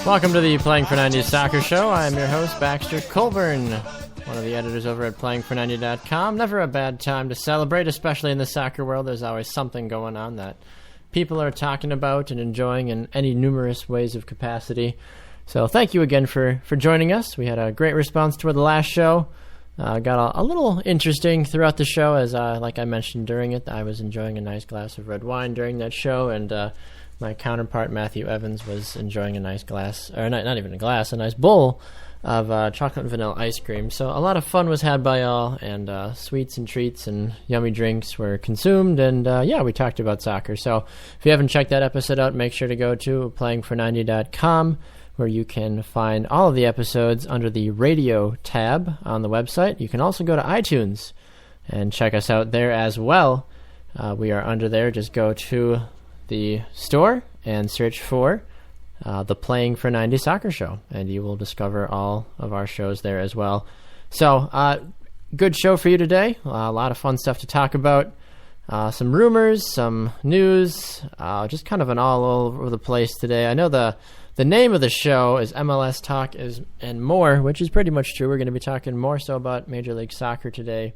Welcome to the Playing for 90 Soccer Show. I am your host, Baxter Colburn, one of the editors over at playingfor90.com. Never a bad time to celebrate, especially in the soccer world. There's always something going on that people are talking about and enjoying in any numerous ways of capacity. So thank you again for joining us. We had a great response to the last show. Got a little interesting throughout the show, as like I mentioned during it, I was enjoying a nice glass of red wine during that show, and my counterpart, Matthew Evans, was enjoying a nice glass, or not even a glass, a nice bowl of chocolate and vanilla ice cream. So a lot of fun was had by all, and sweets and treats and yummy drinks were consumed, and we talked about soccer. So if you haven't checked that episode out, make sure to go to playingfor90.com, where you can find all of the episodes under the radio tab on the website. You can also go to iTunes and check us out there as well. We are under there. Just go to the store and search for the Playing for 90 Soccer Show, and you will discover all of our shows there as well. So, good show for you today. A lot of fun stuff to talk about. Some rumors, some news, just kind of an all over the place today. I know the name of the show is MLS Talk and More, which is pretty much true. We're going to be talking more so about Major League Soccer today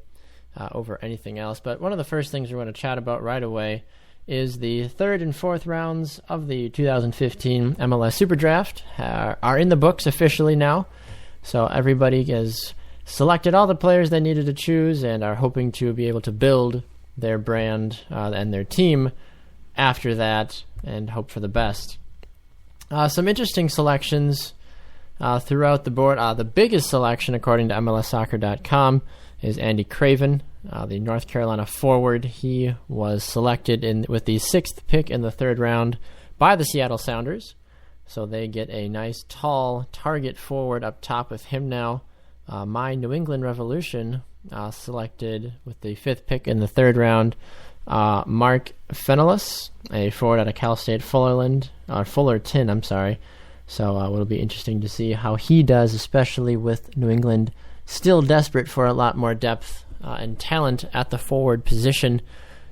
over anything else. But one of the first things we want to chat about right away is the third and fourth rounds of the 2015 MLS Super Draft are in the books officially now. So everybody has selected all the players they needed to choose and are hoping to be able to build their brand and their team after that and hope for the best. Some interesting selections throughout the board. The biggest selection, according to MLSsoccer.com, is Andy Craven, the North Carolina forward. He was selected with the 6th pick in the third round by the Seattle Sounders. So they get a nice, tall target forward up top with him now. My New England Revolution selected with the 5th pick in the third round Mark Fenelus, a forward out of Cal State Fullerton. So it'll be interesting to see how he does, especially with New England still desperate for a lot more depth and talent at the forward position.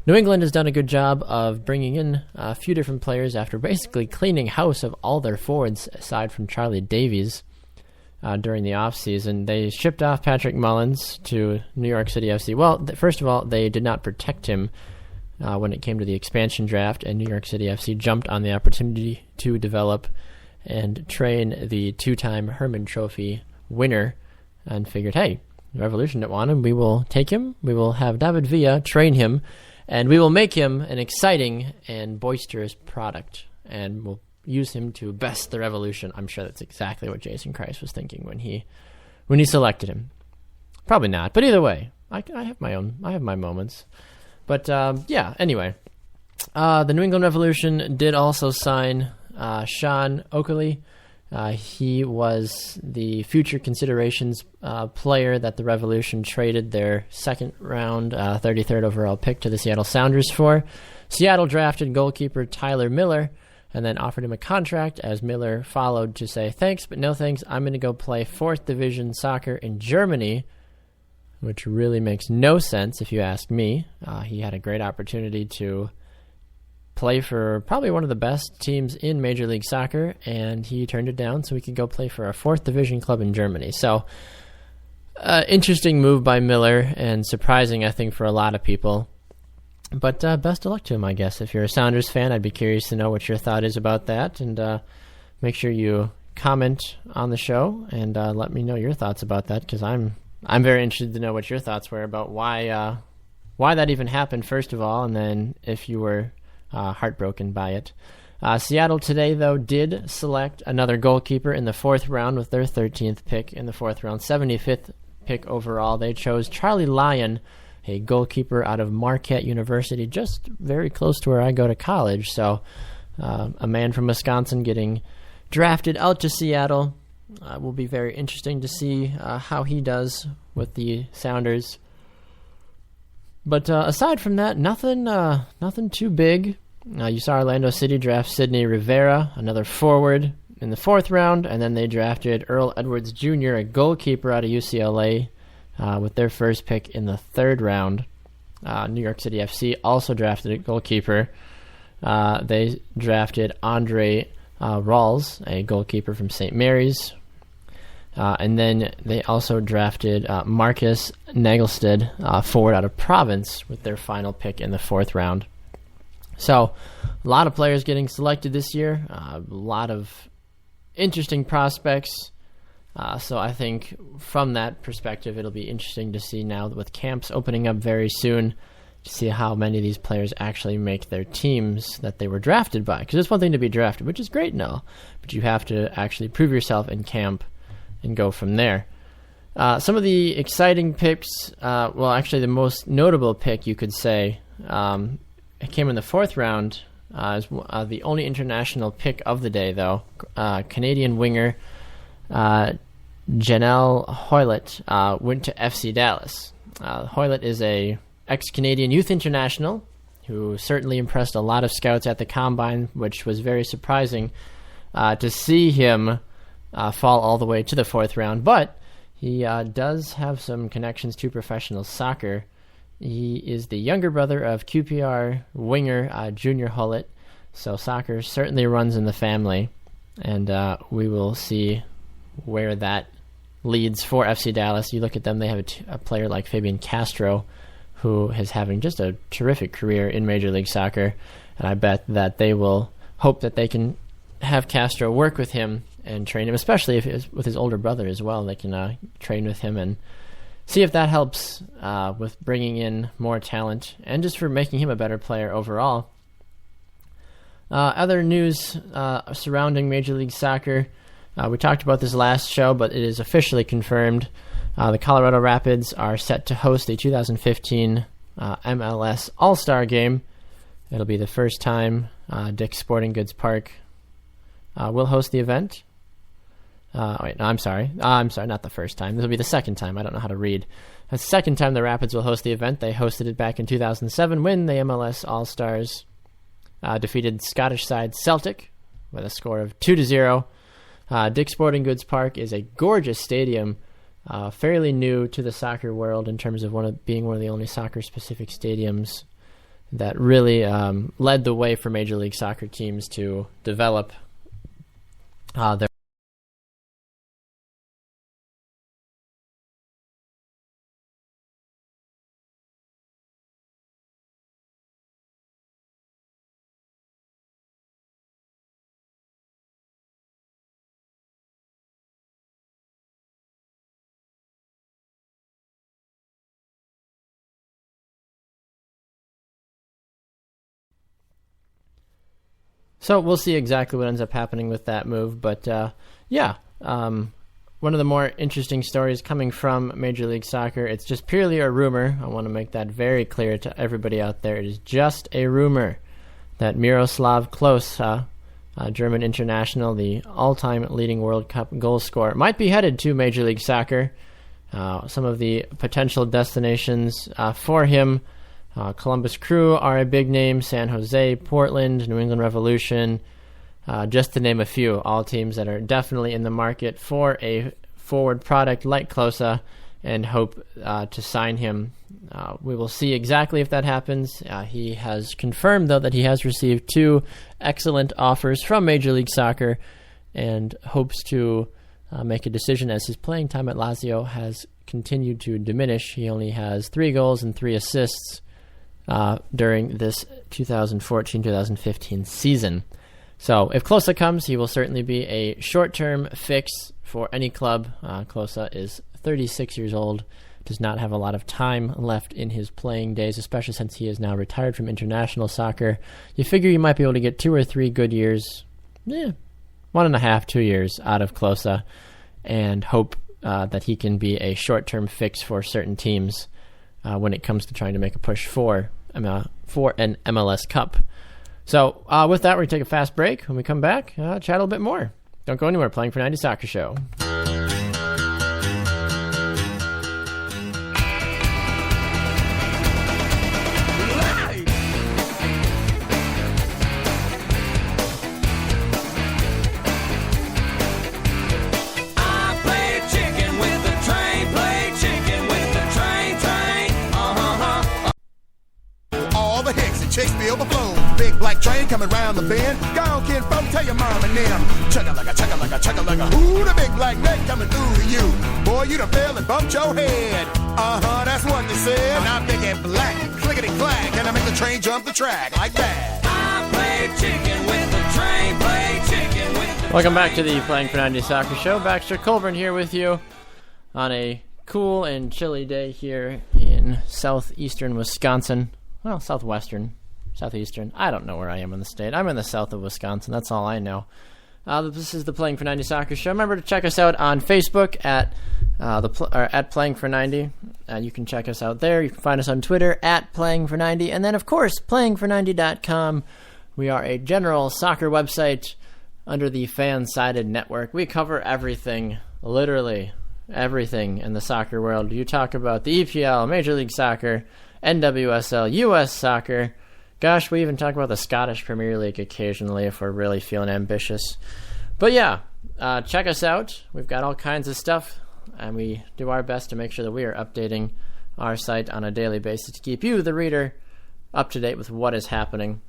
New England has done a good job of bringing in a few different players after basically cleaning house of all their forwards aside from Charlie Davies during the offseason. They shipped off Patrick Mullins to New York City FC. Well, first of all, they did not protect him when it came to the expansion draft, and New York City FC jumped on the opportunity to develop and train the two-time Hermann Trophy winner and figured, hey, the Revolution didn't want him. We will take him. We will have David Villa train him, and we will make him an exciting and boisterous product, and we'll use him to best the Revolution. I'm sure that's exactly what Jason Kreis was thinking when he selected him. Probably not, but either way, I have my moments. But anyway, the New England Revolution did also sign Sean Oakley. He was the future considerations player that the Revolution traded their second round, 33rd overall pick to the Seattle Sounders for. Seattle drafted goalkeeper Tyler Miller and then offered him a contract, as Miller followed to say, thanks, but no thanks. I'm going to go play 4th Division soccer in Germany, which really makes no sense if you ask me. He had a great opportunity to play for probably one of the best teams in Major League Soccer, and he turned it down so he could go play for a 4th Division club in Germany. So, interesting move by Miller, and surprising, I think, for a lot of people. But best of luck to him, I guess. If you're a Sounders fan, I'd be curious to know what your thought is about that, and make sure you comment on the show and let me know your thoughts about that, because I'm very interested to know what your thoughts were about why that even happened, first of all, and then if you were heartbroken by it. Seattle today, though, did select another goalkeeper in the 4th round with their 13th pick in the 4th round, 75th pick overall. They chose Charlie Lyon, a goalkeeper out of Marquette University, just very close to where I go to college. So a man from Wisconsin getting drafted out to Seattle. Will be very interesting to see how he does with the Sounders. But aside from that, nothing too big. You saw Orlando City draft Sidney Rivera, another forward, in the 4th round, and then they drafted Earl Edwards Jr., a goalkeeper out of UCLA, with their first pick in the 3rd round. New York City FC also drafted a goalkeeper. They drafted Andre Rawls, a goalkeeper from St. Mary's. And then they also drafted Marcus Nagelstead, forward out of Province, with their final pick in the 4th round. So a lot of players getting selected this year, a lot of interesting prospects. So I think from that perspective, it'll be interesting to see now with camps opening up very soon, to see how many of these players actually make their teams that they were drafted by. Because it's one thing to be drafted, which is great and all, but you have to actually prove yourself in camp and go from there. Some of the exciting picks, actually the most notable pick, you could say, it came in the 4th round, as the only international pick of the day, though. Canadian winger Janelle Hoylett went to FC Dallas. Hoylett is a ex-Canadian youth international who certainly impressed a lot of scouts at the Combine, which was very surprising to see him fall all the way to the 4th round. But he does have some connections to professional soccer. He is the younger brother of QPR winger Junior Hoylett, so soccer certainly runs in the family, and we will see where that leads for FC Dallas. You look at them, they have a player like Fabian Castro, who is having just a terrific career in Major League Soccer, and I bet that they will hope that they can have Castro work with him and train him, especially if it's with his older brother as well. They can train with him and see if that helps with bringing in more talent and just for making him a better player overall. Other news surrounding Major League Soccer, we talked about this last show, but it is officially confirmed. The Colorado Rapids are set to host the 2015 MLS All-Star Game. It'll be the first time Dick's Sporting Goods Park will host the event. I'm sorry, not the first time. This will be the second time. I don't know how to read. The second time the Rapids will host the event. They hosted it back in 2007 when the MLS All-Stars defeated Scottish side Celtic with a score of 2-0. Dick's Sporting Goods Park is a gorgeous stadium, fairly new to the soccer world in terms of being one of the only soccer-specific stadiums that really led the way for Major League Soccer teams to develop their So we'll see exactly what ends up happening with that move. But one of the more interesting stories coming from Major League Soccer, it's just purely a rumor. I want to make that very clear to everybody out there. It is just a rumor that Miroslav Klose, German international, the all-time leading World Cup goal scorer, might be headed to Major League Soccer. Some of the potential destinations for him: Columbus Crew are a big name, San Jose, Portland, New England Revolution, just to name a few. All teams that are definitely in the market for a forward product like Klose and hope to sign him. We will see exactly if that happens. He has confirmed, though, that he has received 2 excellent offers from Major League Soccer and hopes to make a decision as his playing time at Lazio has continued to diminish. He only has 3 goals and 3 assists during this 2014-2015 season. So if Klose comes, he will certainly be a short-term fix for any club. Klose is 36 years old, does not have a lot of time left in his playing days, especially since he is now retired from international soccer. You figure you might be able to get 2 or 3 good years, 1.5, 2 years out of Klose, and hope that he can be a short-term fix for certain teams when it comes to trying to make a push for an MLS Cup. So with that, we're going to take a fast break. When we come back, chat a little bit more. Don't go anywhere. Playing for 90 Soccer Show. the hicks and chicks feel the flow. Big black train coming round the bend. Go on, kid, folk, tell your mom and them. Chugga-lugga. Ooh, the big black neck coming through to you. Boy, you done fell and bumped your head. That's what they said. And I'm big and black, clickety-clack, and I make the train jump the track like that. I play chicken with the train, play chicken with the Welcome back to the Playing for 90 Soccer Show. Baxter Colburn here with you on a cool and chilly day here in southeastern Wisconsin. Well, southeastern. I don't know where I am in the state. I'm in the south of Wisconsin. That's all I know. This is the Playing for 90 Soccer Show. Remember to check us out on Facebook at Playing for 90. You can check us out there. You can find us on Twitter at Playing for 90. And then, of course, playingfor90.com. We are a general soccer website under the Fan-Sided Network. We cover everything, literally everything in the soccer world. You talk about the EPL, Major League Soccer, NWSL, US Soccer. Gosh, we even talk about the Scottish Premier League occasionally if we're really feeling ambitious. But yeah, check us out. We've got all kinds of stuff, and we do our best to make sure that we are updating our site on a daily basis to keep you, the reader, up to date with what is happening.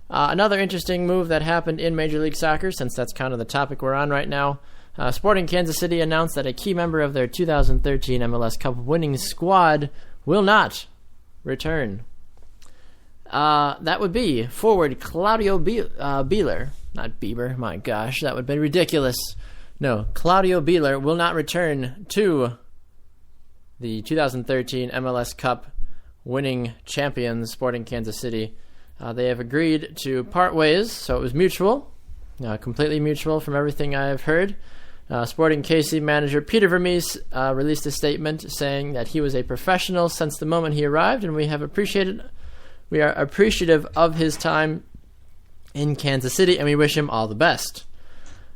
Another interesting move that happened in Major League Soccer, since that's kind of the topic we're on right now, Sporting Kansas City announced that a key member of their 2013 MLS Cup winning squad will not return. That would be forward Claudio Bieler. Not Bieber, my gosh, that would be ridiculous. No, Claudio Bieler will not return to the 2013 MLS Cup winning champions, Sporting Kansas City. They have agreed to part ways, so it was mutual, completely mutual from everything I've heard. Sporting KC manager Peter Vermees released a statement saying that he was a professional since the moment he arrived, and we are appreciative of his time in Kansas City, and we wish him all the best.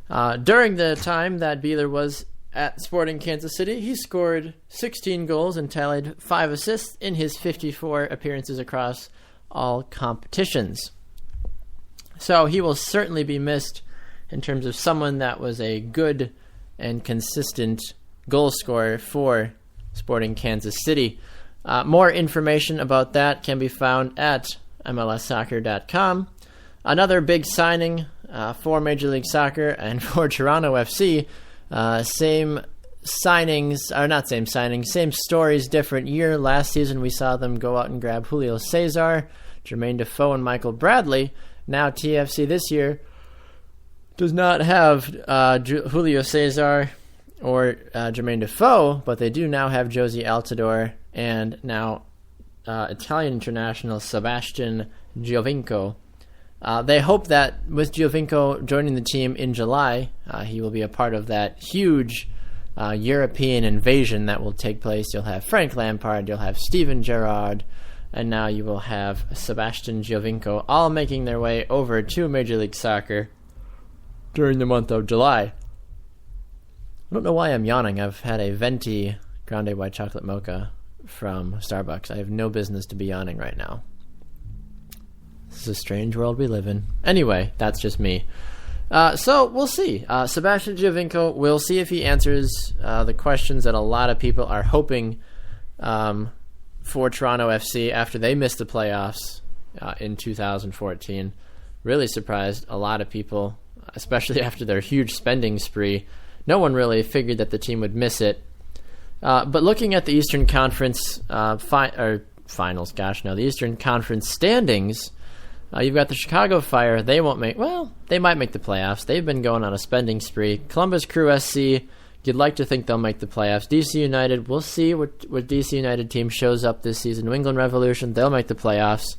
During the time that Bieler was at Sporting Kansas City, he scored 16 goals and tallied 5 assists in his 54 appearances across all competitions. So he will certainly be missed in terms of someone that was a good and consistent goal scorer for Sporting Kansas City. More information about that can be found at MLSsoccer.com. Another big signing for Major League Soccer and for Toronto FC. Same stories, different year. Last season we saw them go out and grab Julio Cesar, Jermaine Defoe, and Michael Bradley. Now TFC this year does not have Julio Cesar or Jermaine Defoe, but they do now have Josie Altidore and now Italian international Sebastian Giovinco. They hope that with Giovinco joining the team in July, he will be a part of that huge European invasion that will take place. You'll have Frank Lampard, you'll have Steven Gerrard, and now you will have Sebastian Giovinco all making their way over to Major League Soccer during the month of July. I don't know why I'm yawning. I've had a venti grande white chocolate mocha from Starbucks. I have no business to be yawning right now. This is a strange world we live in. Anyway, that's just me. So we'll see. Sebastian Giovinco, we'll see if he answers the questions that a lot of people are hoping for Toronto FC after they missed the playoffs in 2014. Really surprised a lot of people, especially after their huge spending spree. No one really figured that the team would miss it. But looking at the Eastern Conference finals, the Eastern Conference standings, you've got the Chicago Fire. They might make the playoffs. They've been going on a spending spree. Columbus Crew SC, you'd like to think they'll make the playoffs. DC United, we'll see what DC United team shows up this season. New England Revolution, they'll make the playoffs.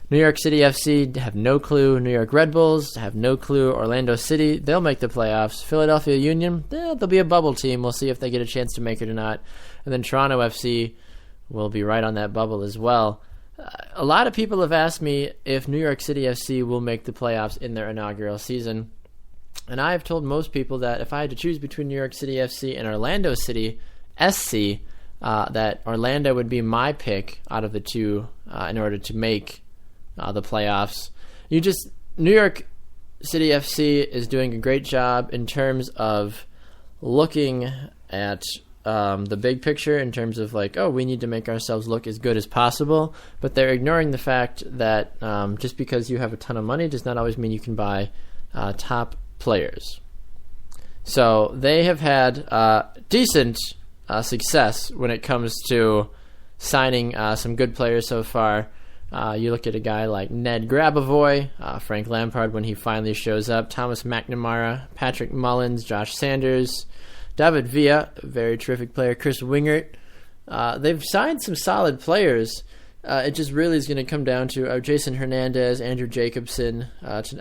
New York City FC, have no clue. New York Red Bulls, have no clue. Orlando City, they'll make the playoffs. Philadelphia Union, they'll be a bubble team. We'll see if they get a chance to make it or not. And then Toronto FC will be right on that bubble as well. A lot of people have asked me if New York City FC will make the playoffs in their inaugural season. And I've told most people that if I had to choose between New York City FC and Orlando City SC, that Orlando would be my pick out of the two in order to make the playoffs. New York City FC is doing a great job in terms of looking at the big picture in terms of like, oh, we need to make ourselves look as good as possible, but they're ignoring the fact that just because you have a ton of money does not always mean you can buy top players. So they have had decent success when it comes to signing some good players so far. You look at a guy like Ned Grabavoy, Frank Lampard when he finally shows up, Thomas McNamara, Patrick Mullins, Josh Sanders, David Villa, a very terrific player, Chris Wingert. They've signed some solid players. It just really is going to come down to Jason Hernandez, Andrew Jacobson,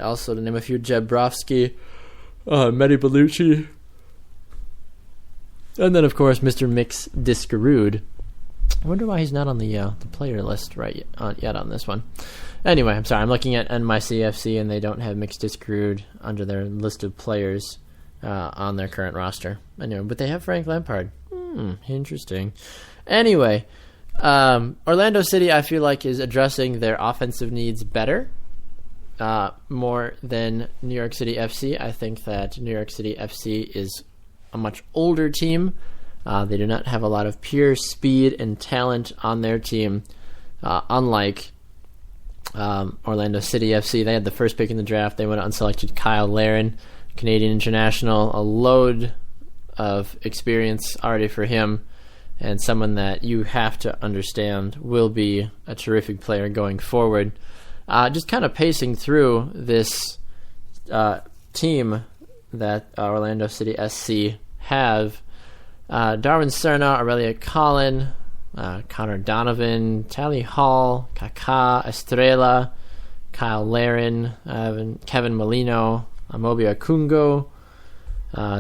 also to name a few, Jeb Brofsky, Mehdi Bellucci, and then, of course, Mr. Mix Discarud. I wonder why he's not on the player list yet on this one. Anyway, I'm sorry. I'm looking at NYCFC, and they don't have Mix Discarud under their list of players on their current roster. Anyway, but they have Frank Lampard. Interesting. Anyway, Orlando City, I feel like, is addressing their offensive needs better, more than New York City FC. I think that New York City FC is a much older team. They do not have a lot of pure speed and talent on their team, unlike Orlando City FC. They had the first pick in the draft. They went out and selected Kyle Larin, Canadian international, a load of experience already for him, and someone that you have to understand will be a terrific player going forward. Just kind of pacing through this team that Orlando City SC have. Darwin Cerna, Aurelia Collin, Connor Donovan, Tally Hall, Kaká Estrella, Kyle Larin, Kevin Molino, Amobi Akungo,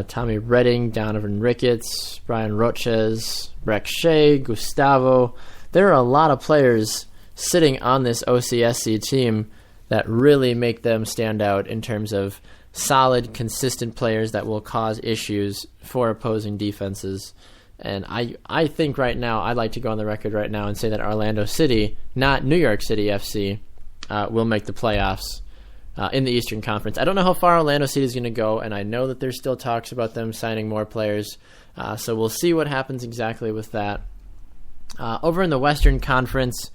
Tommy Redding, Donovan Ricketts, Brian Roches, Breck Shea, Gustavo. There are a lot of players sitting on this OCSC team that really make them stand out in terms of solid, consistent players that will cause issues for opposing defenses. And I think right now, I'd like to go on the record right now and say that Orlando City, not New York City FC, will make the playoffs in the Eastern Conference. I don't know how far Orlando City is going to go, and I know that there's still talks about them signing more players. So we'll see what happens exactly with that. Over in the Western Conference,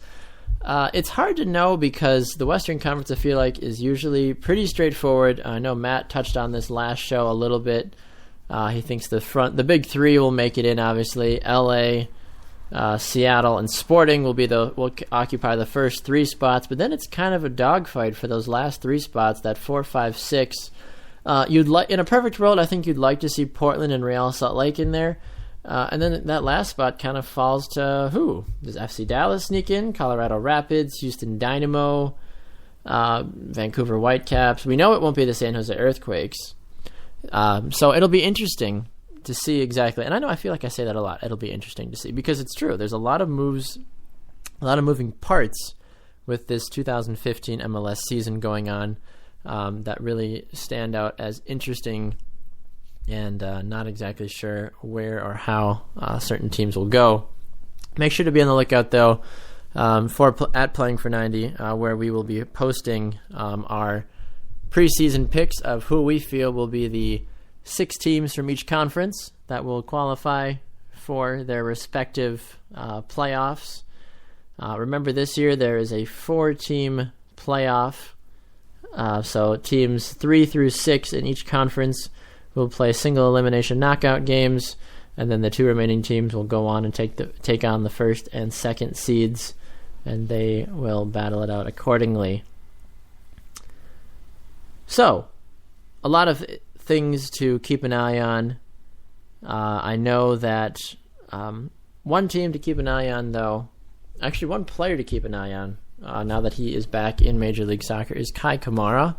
it's hard to know because the Western Conference, I feel like, is usually pretty straightforward. I know Matt touched on this last show a little bit. He thinks the big three will make it in, obviously. LA, Seattle, and Sporting will occupy the first three spots, but then it's kind of a dogfight for those last three spots, that 4, 5, 6. In a perfect world, I think you'd like to see Portland and Real Salt Lake in there. And then that last spot kind of falls to who? Does FC Dallas sneak in? Colorado Rapids, Houston Dynamo, Vancouver Whitecaps. We know it won't be the San Jose Earthquakes. So it'll be interesting to see exactly. And I feel like I say that a lot. It'll be interesting to see because it's true. There's a lot of moves, a lot of moving parts with this 2015 MLS season going on that really stand out as interesting. And not exactly sure where or how certain teams will go. Make sure to be on the lookout, though, at Playing for 90, where we will be posting our preseason picks of who we feel will be the 6 teams from each conference that will qualify for their respective playoffs. Remember, this year there is a 4-team playoff, so teams 3 through 6 in each conference will play single elimination knockout games, and then the 2 remaining teams will go on and take on the first and second seeds, and they will battle it out accordingly. So, a lot of things to keep an eye on. I know that one team to keep an eye on, though, actually one player to keep an eye on, now that he is back in Major League Soccer, is Kai Kamara.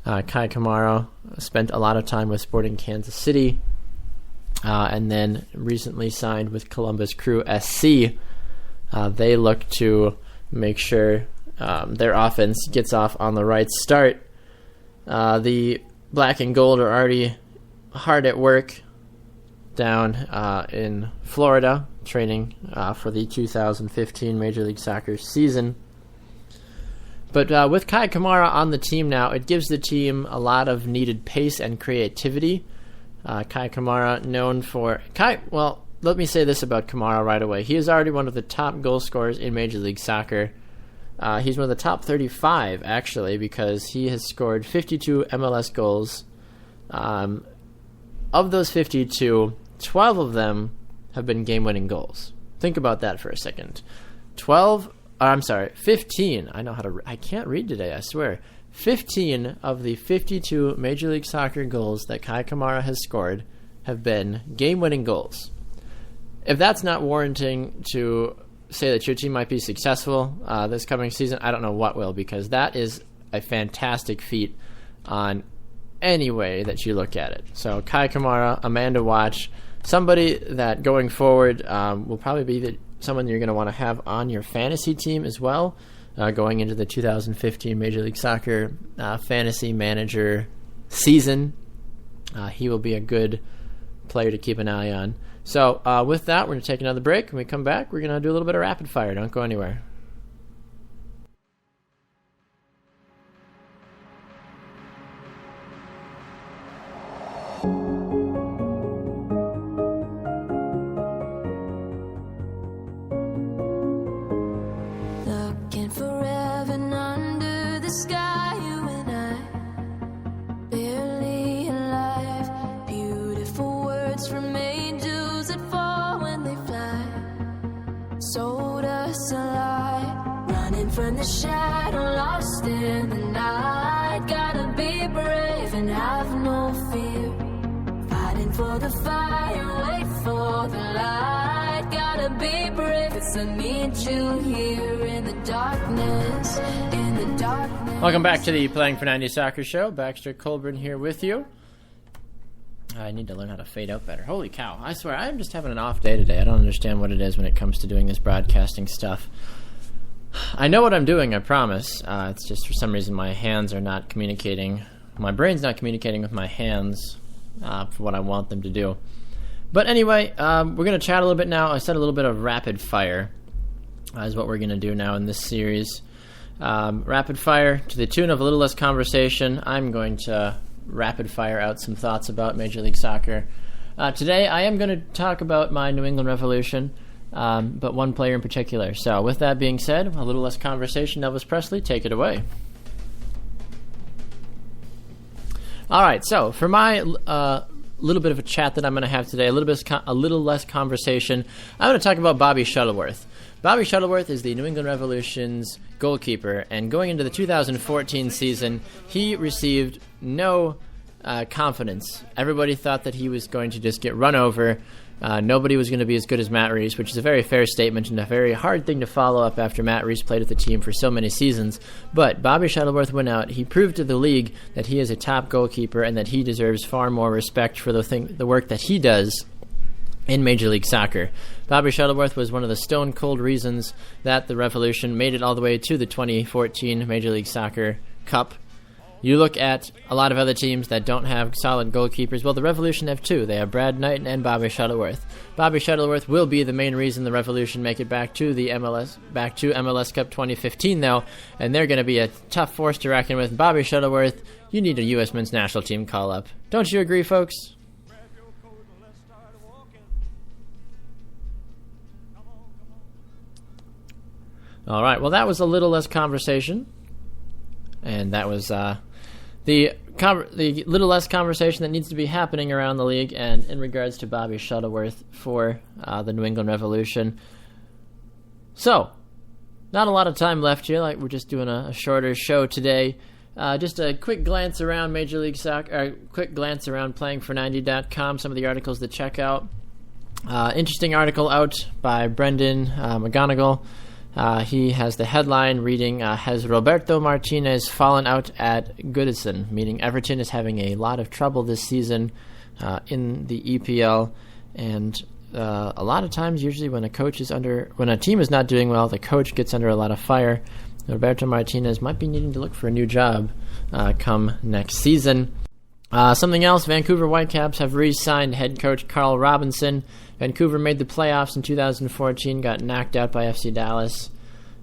Kai Kamara spent a lot of time with Sporting Kansas City and then recently signed with Columbus Crew SC. They look to make sure their offense gets off on the right start. The black and gold are already hard at work down in Florida, training for the 2015 Major League Soccer season. But with Kai Kamara on the team now, it gives the team a lot of needed pace and creativity. Kai Kamara, known for... let me say this about Kamara right away. He is already one of the top goal scorers in Major League Soccer. He's one of the top 35, actually, because he has scored 52 MLS goals. Of those 52, 12 of them have been game-winning goals. Think about that for a second. 15. I can't read today, I swear. 15 of the 52 Major League Soccer goals that Kai Kamara has scored have been game-winning goals. If that's not warranting to say that your team might be successful this coming season, I don't know what will, because that is a fantastic feat on any way that you look at it. So Kai Kamara, a man to watch, somebody that going forward will probably be someone you're going to want to have on your fantasy team as well, going into the 2015 Major League Soccer fantasy manager season. He will be a good player to keep an eye on. So with that, we're going to take another break. When we come back, we're going to do a little bit of rapid fire. Don't go anywhere. Looking for heaven under the sky, you and I, barely alive. Beautiful words from angels that fall when they fly. Sold us a lie, running from the shadow, lost in the night. Gotta be brave and have no fear, fighting for the fire, wait for the light. Gotta be brave, 'cause I need you here in the darkness, in the darkness. Welcome back to the Playing for 90 Soccer Show. Baxter Colburn here with you. I need to learn how to fade out better. Holy cow. I swear, I'm just having an off day today. I don't understand what it is when it comes to doing this broadcasting stuff. I know what I'm doing, I promise. It's just for some reason my hands are not communicating. My brain's not communicating with my hands for what I want them to do. But anyway, we're going to chat a little bit now. I said a little bit of rapid fire is what we're going to do now in this series. Rapid fire to the tune of a little less conversation. I'm going to rapid fire out some thoughts about Major League Soccer. Today I am going to talk about my New England Revolution, but one player in particular. So with that being said, a little less conversation. Elvis Presley, take it away. All right, so for my little bit of a chat that I'm going to have today, a little less conversation, I'm going to talk about Bobby Shuttleworth. Bobby Shuttleworth is the New England Revolution's goalkeeper, and going into the 2014 season, he received no confidence. Everybody thought that he was going to just get run over. Nobody was going to be as good as Matt Reese, which is a very fair statement and a very hard thing to follow up after Matt Reese played with the team for so many seasons. But Bobby Shuttleworth went out. He proved to the league that he is a top goalkeeper and that he deserves far more respect for the work that he does in Major League Soccer. Bobby Shuttleworth was one of the stone-cold reasons that the Revolution made it all the way to the 2014 Major League Soccer Cup. You look at a lot of other teams that don't have solid goalkeepers. Well, the Revolution have two. They have Brad Knight and Bobby Shuttleworth. Bobby Shuttleworth will be the main reason the Revolution make it back to MLS Cup 2015, though, and they're going to be a tough force to reckon with. Bobby Shuttleworth, you need a U.S. men's national team call-up. Don't you agree, folks? All right, well, that was a little less conversation, and that was the little less conversation that needs to be happening around the league and in regards to Bobby Shuttleworth for the New England Revolution. So, not a lot of time left here. Like, we're just doing a shorter show today. Just a quick glance around Major League Soccer, a quick glance around playingfor90.com, some of the articles to check out. Interesting article out by Brendan McGonigal. He has the headline reading, has Roberto Martinez fallen out at Goodison, meaning Everton is having a lot of trouble this season in the EPL, and a lot of times, usually when a team is not doing well, the coach gets under a lot of fire. Roberto Martinez might be needing to look for a new job come next season. Something else, Vancouver Whitecaps have re-signed head coach Carl Robinson. Vancouver made the playoffs in 2014, got knocked out by FC Dallas,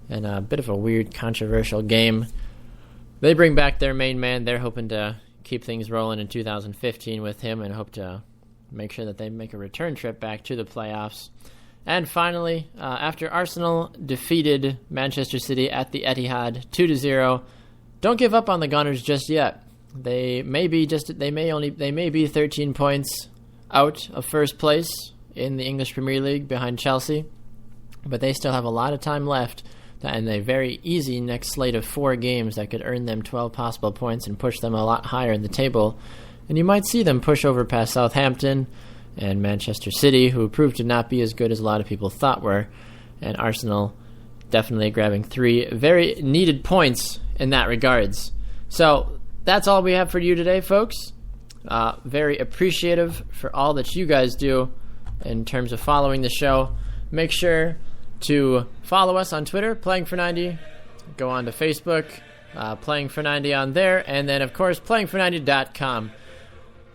and a bit of a weird, controversial game. They bring back their main man. They're hoping to keep things rolling in 2015 with him and hope to make sure that they make a return trip back to the playoffs. And finally, after Arsenal defeated Manchester City at the Etihad 2-0, don't give up on the Gunners just yet. They may be 13 points out of first place in the English Premier League behind Chelsea, but they still have a lot of time left and a very easy next slate of 4 games that could earn them 12 possible points and push them a lot higher in the table. And you might see them push over past Southampton and Manchester City, who proved to not be as good as a lot of people thought were, and Arsenal definitely grabbing 3 very needed points in that regards. So that's all we have for you today, folks. Very appreciative for all that you guys do in terms of following the show. Make sure to follow us on Twitter, Playing for 90. Go on to Facebook, Playing for 90 on there, and then, of course, playingfor90.com.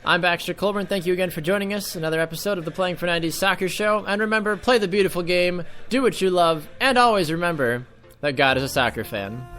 I'm Baxter Colburn. Thank you again for joining us. Another episode of the Playing for 90 Soccer Show. And remember, play the beautiful game, do what you love, and always remember that God is a soccer fan.